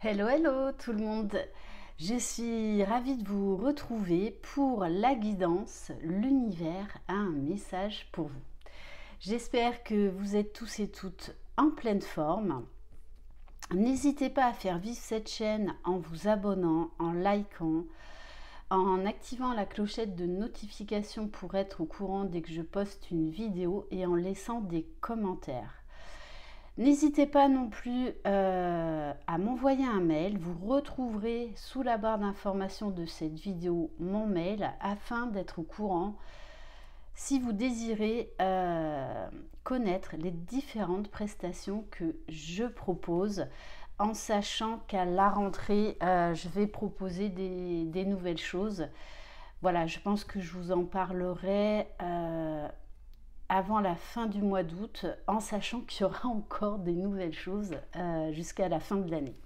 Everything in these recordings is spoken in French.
Hello, hello tout le monde. Je suis ravie de vous retrouver pour la guidance. L'univers a un message pour vous. J'espère que vous êtes tous et toutes en pleine forme. N'hésitez pas à faire vivre cette chaîne en vous abonnant, en likant, en activant la clochette de notification pour être au courant dès que je poste une vidéo et en laissant des commentaires. N'hésitez pas non plus à m'envoyer un mail. Vous retrouverez sous la barre d'information de cette vidéo mon mail afin d'être au courant si vous désirez connaître les différentes prestations que je propose, en sachant qu'à la rentrée, je vais proposer des nouvelles choses. Voilà, je pense que je vous en parlerai avant la fin du mois d'août, en sachant qu'il y aura encore des nouvelles choses jusqu'à la fin de l'année.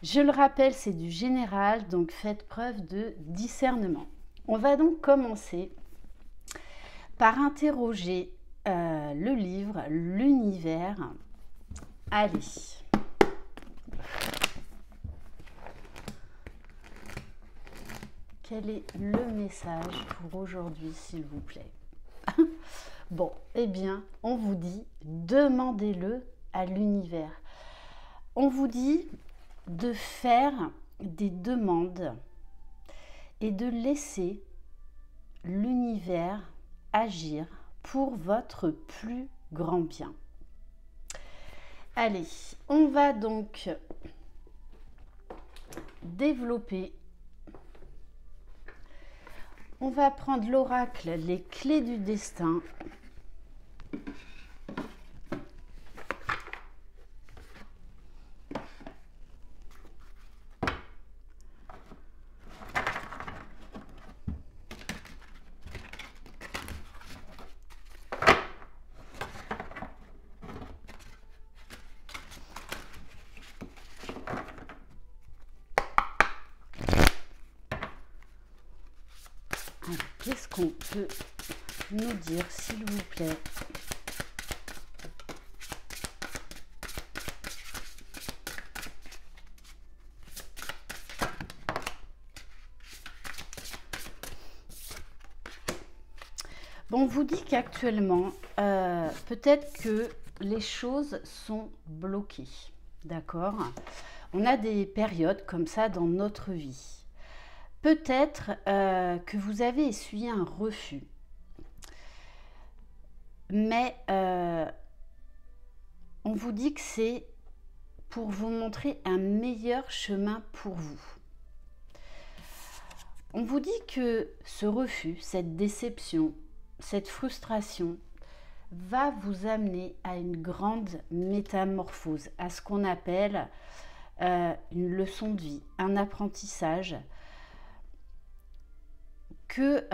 Je le rappelle, c'est du général, donc faites preuve de discernement. On va donc commencer par interroger le livre, l'univers. Allez. Quel est le message pour aujourd'hui, s'il vous plaît? Bon, eh bien, on vous dit, demandez-le à l'univers. On vous dit de faire des demandes et de laisser l'univers agir pour votre plus grand bien. Allez, on va donc développer. On va prendre l'oracle, les clés du destin. Qu'est-ce qu'on peut nous dire, s'il vous plaît? Bon, on vous dit qu'actuellement, peut-être que les choses sont bloquées, d'accord? On a des périodes comme ça dans notre vie. Peut-être que vous avez essuyé un refus, mais on vous dit que c'est pour vous montrer un meilleur chemin pour vous. On vous dit que ce refus, cette déception, cette frustration va vous amener à une grande métamorphose, à ce qu'on appelle une leçon de vie, un apprentissage, que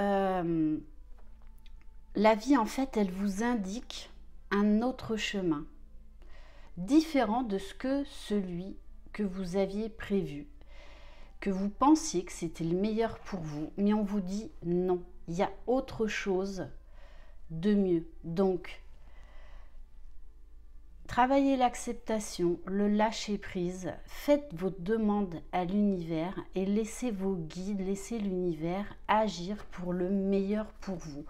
la vie, en fait, elle vous indique un autre chemin, différent de celui que vous aviez prévu, que vous pensiez que c'était le meilleur pour vous, mais on vous dit non, il y a autre chose de mieux. Donc, travaillez l'acceptation, le lâcher-prise, faites vos demandes à l'univers et laissez vos guides, laissez l'univers agir pour le meilleur pour vous.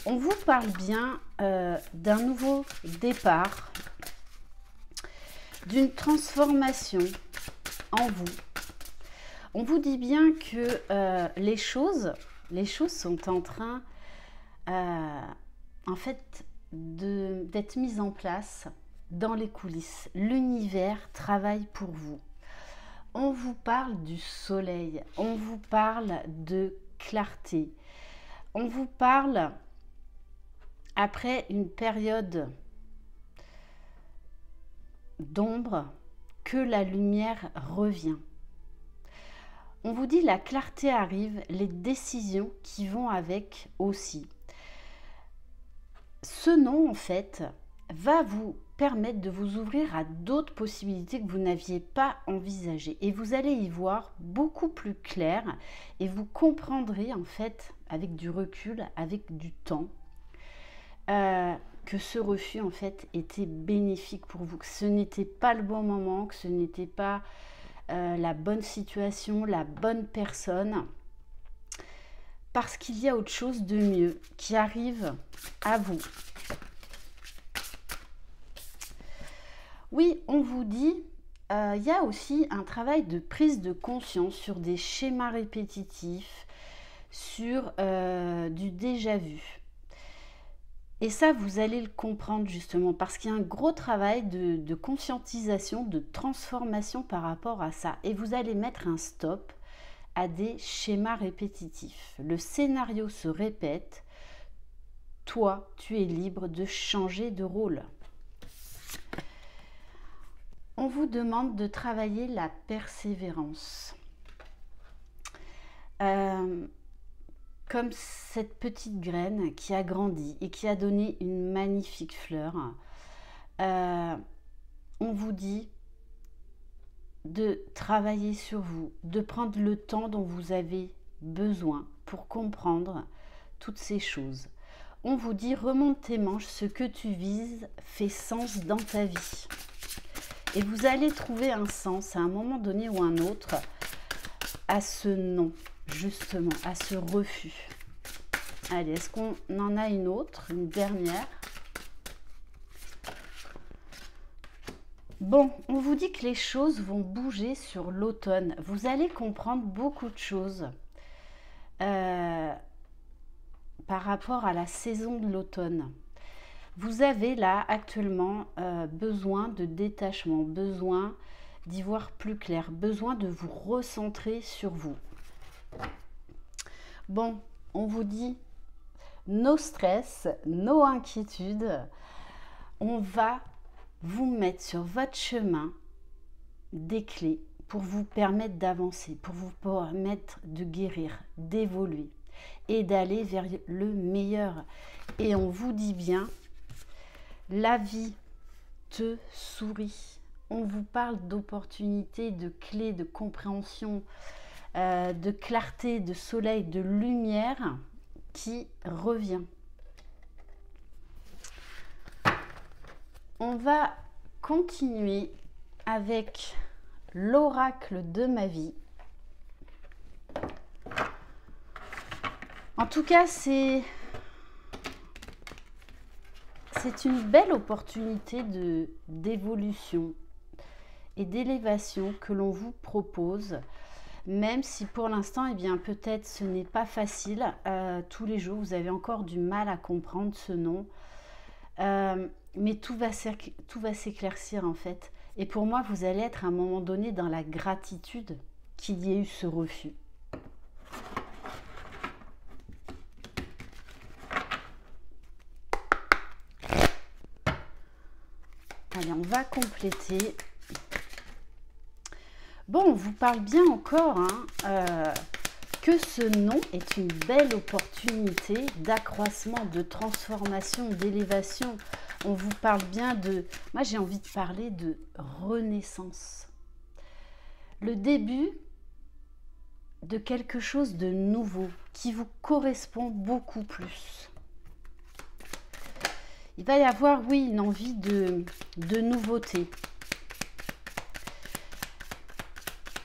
On vous parle bien d'un nouveau départ, d'une transformation en vous. On vous dit bien que les choses sont en train, en fait, d'être mises en place dans les coulisses. L'univers travaille pour vous. On vous parle du soleil, on vous parle de clarté, on vous parle après une période d'ombre que la lumière revient. On vous dit la clarté arrive, les décisions qui vont avec aussi. Ce nom, en fait, va vous permettre de vous ouvrir à d'autres possibilités que vous n'aviez pas envisagées. Et vous allez y voir beaucoup plus clair et vous comprendrez, en fait, avec du recul, avec du temps, que ce refus, en fait, était bénéfique pour vous, que ce n'était pas le bon moment, que ce n'était pas la bonne situation, la bonne personne, parce qu'il y a autre chose de mieux qui arrive à vous. Oui, on vous dit, il y a aussi un travail de prise de conscience sur des schémas répétitifs, sur du déjà vu. Et ça, vous allez le comprendre justement, parce qu'il y a un gros travail de conscientisation, de transformation par rapport à ça. Et vous allez mettre un stop à des schémas répétitifs. Le scénario se répète. Toi, tu es libre de changer de rôle. On vous demande de travailler la persévérance. Comme cette petite graine qui a grandi et qui a donné une magnifique fleur, on vous dit de travailler sur vous, de prendre le temps dont vous avez besoin pour comprendre toutes ces choses. On vous dit remonte tes manches, ce que tu vises fait sens dans ta vie. Et vous allez trouver un sens à un moment donné ou un autre à ce non, justement, à ce refus. Allez, est-ce qu'on en a une autre, une dernière? Bon, on vous dit que les choses vont bouger sur l'automne. Vous allez comprendre beaucoup de choses par rapport à la saison de l'automne. Vous avez là actuellement besoin de détachement, besoin d'y voir plus clair, besoin de vous recentrer sur vous. Bon, on vous dit no stress, no inquiétude. On va vous mettre sur votre chemin des clés pour vous permettre d'avancer, pour vous permettre de guérir, d'évoluer et d'aller vers le meilleur. Et on vous dit bien, la vie te sourit. On vous parle d'opportunités, de clés, de compréhension, de clarté, de soleil, de lumière qui revient. On va continuer avec l'oracle de ma vie. En tout cas, c'est une belle opportunité d'évolution et d'élévation que l'on vous propose, même si pour l'instant, eh bien, peut-être ce n'est pas facile. Tous les jours, vous avez encore du mal à comprendre ce nom. Mais tout va s'éclaircir en fait. Et pour moi, vous allez être à un moment donné dans la gratitude qu'il y ait eu ce refus. Allez, on va compléter. Bon, on vous parle bien encore que ce nom est une belle opportunité d'accroissement, de transformation, d'élévation. On vous parle bien de... Moi, j'ai envie de parler de renaissance. Le début de quelque chose de nouveau qui vous correspond beaucoup plus. Il va y avoir, oui, une envie de nouveauté.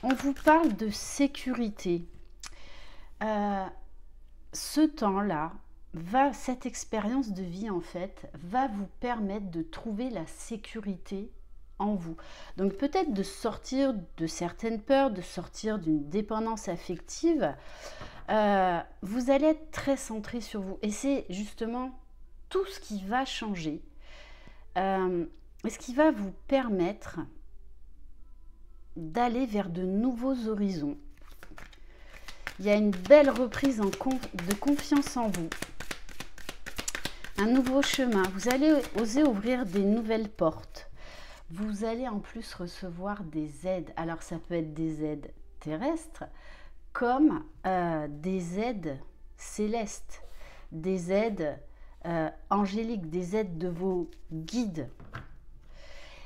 On vous parle de sécurité. Ce temps-là, cette expérience de vie, en fait, va vous permettre de trouver la sécurité en vous. Donc, peut-être de sortir de certaines peurs, de sortir d'une dépendance affective. Vous allez être très centré sur vous. Et c'est justement tout ce qui va changer. Et ce qui va vous permettre d'aller vers de nouveaux horizons. Il y a une belle reprise de confiance en vous. Un nouveau chemin. Vous allez oser ouvrir des nouvelles portes. Vous allez en plus recevoir des aides. Alors, ça peut être des aides terrestres comme des aides célestes, des aides angéliques, des aides de vos guides.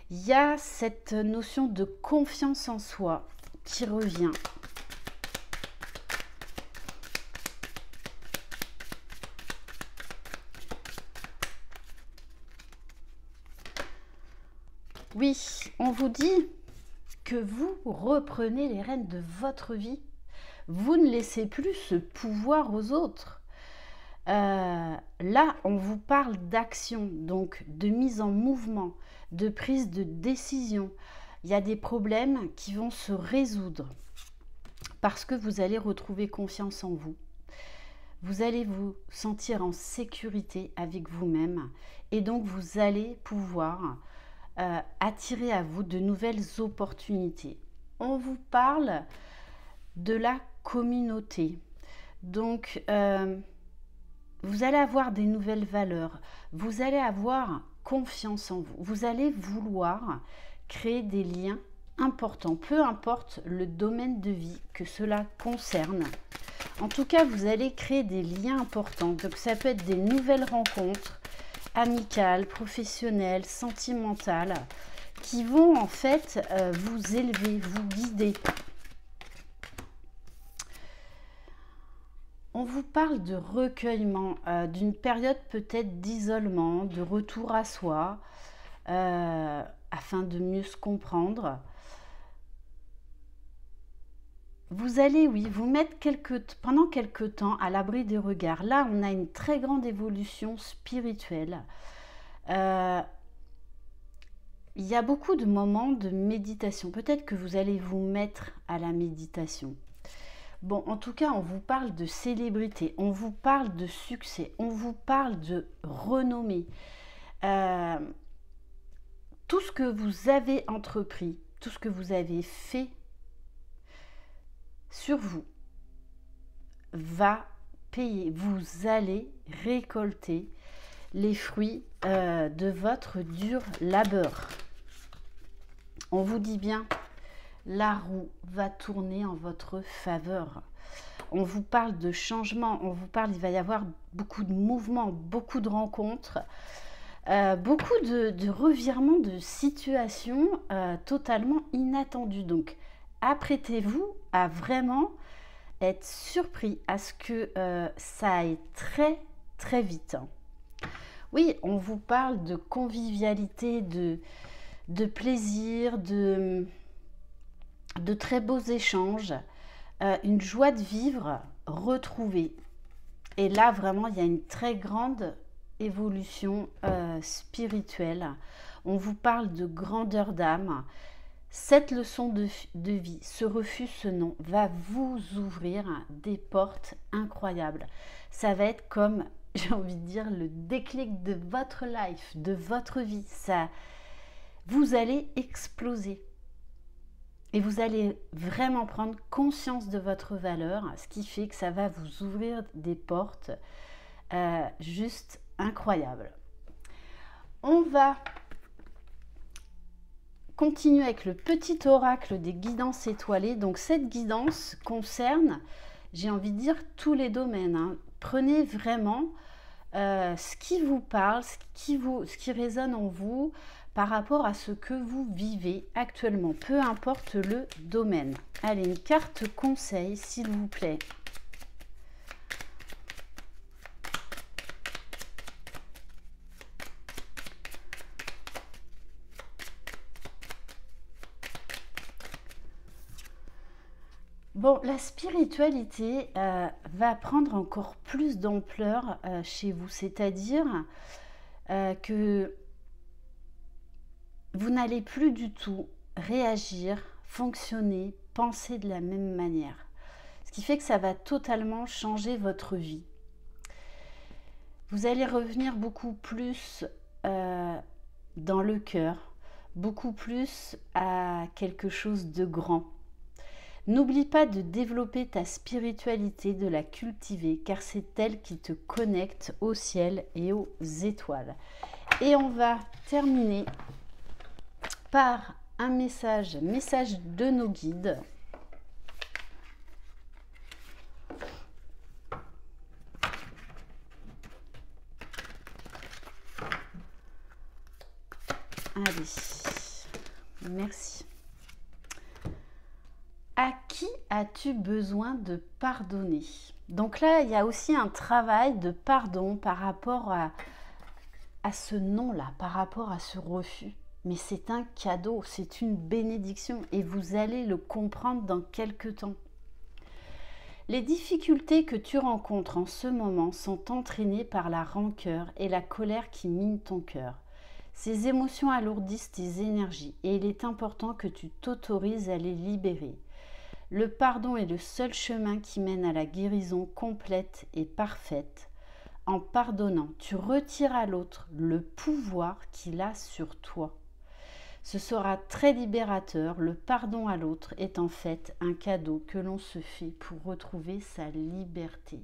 Il y a cette notion de confiance en soi qui revient. Oui, on vous dit que vous reprenez les rênes de votre vie. Vous ne laissez plus ce pouvoir aux autres. Là, on vous parle d'action, donc de mise en mouvement, de prise de décision. Il y a des problèmes qui vont se résoudre parce que vous allez retrouver confiance en vous. Vous allez vous sentir en sécurité avec vous-même et donc vous allez pouvoir attirer à vous de nouvelles opportunités. On vous parle de la communauté. Donc, vous allez avoir des nouvelles valeurs. Vous allez avoir confiance en vous. Vous allez vouloir créer des liens importants, peu importe le domaine de vie que cela concerne. En tout cas, vous allez créer des liens importants. Donc, ça peut être des nouvelles rencontres amicales, professionnelles, sentimentales, qui vont en fait vous élever, vous guider. On vous parle de recueillement, d'une période peut-être d'isolement, de retour à soi, afin de mieux se comprendre. Vous allez, oui, vous mettre pendant quelque temps à l'abri des regards. Là, on a une très grande évolution spirituelle. Il y a beaucoup de moments de méditation. Peut-être que vous allez vous mettre à la méditation. Bon, en tout cas, on vous parle de célébrité, on vous parle de succès, on vous parle de renommée. Tout ce que vous avez entrepris, tout ce que vous avez fait sur vous va payer. Vous allez récolter les fruits de votre dur labeur. On vous dit bien, la roue va tourner en votre faveur. On vous parle de changement, on vous parle, il va y avoir beaucoup de mouvements, beaucoup de rencontres, beaucoup de revirements de situations totalement inattendues. Donc, apprêtez-vous à vraiment être surpris à ce que ça aille très très vite. Oui, on vous parle de convivialité, de plaisir, de très beaux échanges, une joie de vivre retrouvée. Et là, vraiment, il y a une très grande évolution spirituelle. On vous parle de grandeur d'âme. Cette leçon de vie, ce refus, ce non, va vous ouvrir des portes incroyables. Ça va être comme, j'ai envie de dire, le déclic de votre life, de votre vie. Vous allez exploser. Et vous allez vraiment prendre conscience de votre valeur, ce qui fait que ça va vous ouvrir des portes juste incroyables. On va continuer avec le petit oracle des guidances étoilées. Donc cette guidance concerne, j'ai envie de dire, tous les domaines, hein. Prenez vraiment ce qui vous parle, ce qui résonne en vous, par rapport à ce que vous vivez actuellement, peu importe le domaine. Allez, une carte conseil, s'il vous plaît. Bon, la spiritualité va prendre encore plus d'ampleur chez vous, c'est-à-dire que vous n'allez plus du tout réagir, fonctionner, penser de la même manière. Ce qui fait que ça va totalement changer votre vie. Vous allez revenir beaucoup plus dans le cœur, beaucoup plus à quelque chose de grand. N'oublie pas de développer ta spiritualité, de la cultiver, car c'est elle qui te connecte au ciel et aux étoiles. Et on va terminer par un message de nos guides. Allez, merci. À qui as-tu besoin de pardonner? Donc là, il y a aussi un travail de pardon par rapport à ce non-là, par rapport à ce refus. mais c'est un cadeau, c'est une bénédiction et vous allez le comprendre dans quelques temps. Les difficultés que tu rencontres en ce moment sont entraînées par la rancœur et la colère qui minent ton cœur. Ces émotions alourdissent tes énergies et il est important que tu t'autorises à les libérer. Le pardon est le seul chemin qui mène à la guérison complète et parfaite. En pardonnant, tu retires à l'autre le pouvoir qu'il a sur toi. Ce sera très libérateur. Le pardon à l'autre est en fait un cadeau que l'on se fait pour retrouver sa liberté.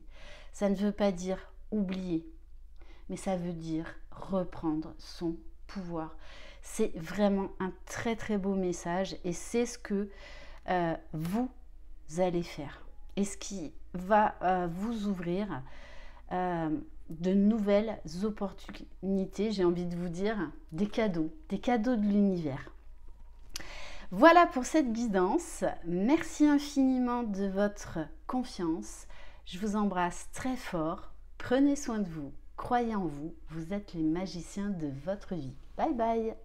Ça ne veut pas dire oublier, mais ça veut dire reprendre son pouvoir. C'est vraiment un très très beau message et c'est ce que vous allez faire et ce qui va vous ouvrir de nouvelles opportunités, j'ai envie de vous dire, des cadeaux de l'univers. Voilà pour cette guidance. Merci infiniment de votre confiance. Je vous embrasse très fort. Prenez soin de vous. Croyez en vous. Vous êtes les magiciens de votre vie. Bye bye.